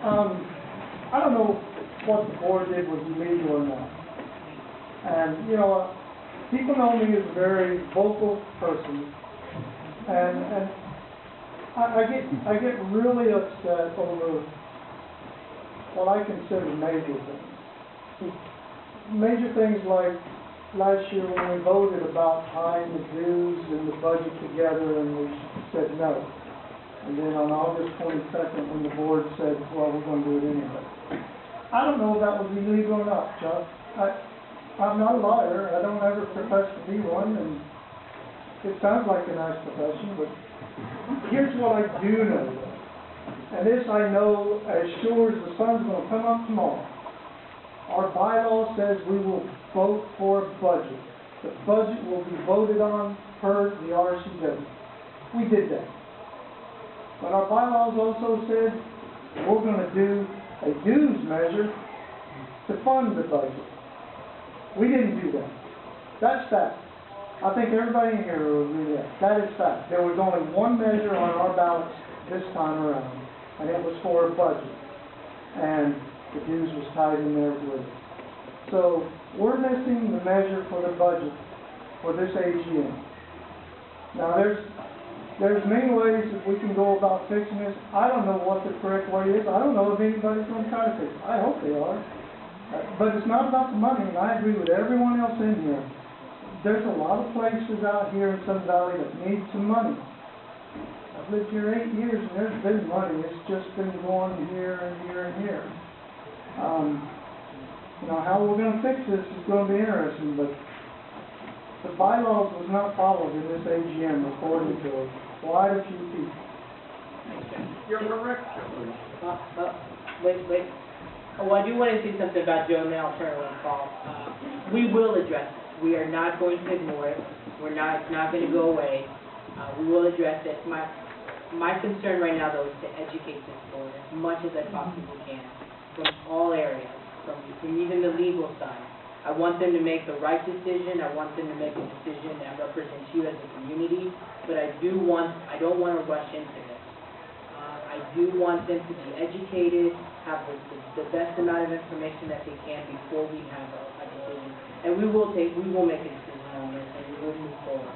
I don't know what the board did was illegal or not. And, you know, people know me as a very vocal person, and I get really upset over what I consider major things. Major things like last year when we voted about tying the dues and the budget together and we said no. And then on August 22nd when the board said, well, we're going to do it anyway. I don't know if that was illegal or not, Chuck. I'm not a lawyer. I don't ever profess to be one, and it sounds like a nice profession, but here's what I do know, and this I know as sure as the sun's going to come up tomorrow. Our bylaw says we will vote for a budget. The budget will be voted on per the RCW. We did that. But our bylaws also said we're going to do a dues measure to fund the budget. We didn't do that. That's fact. I think everybody in here will agree with that. That is fact. There was only one measure on our ballots this time around, and it was for a budget. And the dues was tied in there with it. So we're missing the measure for the budget for this AGM. Now there's many ways that we can go about fixing this. I don't know what the correct way is. I don't know if anybody's going to try to fix it. I hope they are. But it's not about the money, and I agree with everyone else in here. There's a lot of places out here in Sun Valley that need some money. I've lived here 8 years, and there's been money. It's just been going here and here and here. You know, how we're going to fix this is going to be interesting, but the bylaws was not followed in this AGM according to quite a few people. You're correct. Wait. Oh, I do want to say something about Joe, and then I'll turn it over to Paul. We will address it. We are not going to ignore it. It's not going to go away. We will address it. My concern right now, though, is to educate this board as much as I possibly can from all areas, from even the legal side. I want them to make the right decision. I want them to make a decision that represents you as a community. But I don't want to rush into this. I do want them to be educated, have the best amount of information that they can before we have a decision. And we will make a decision on this, and we will move forward.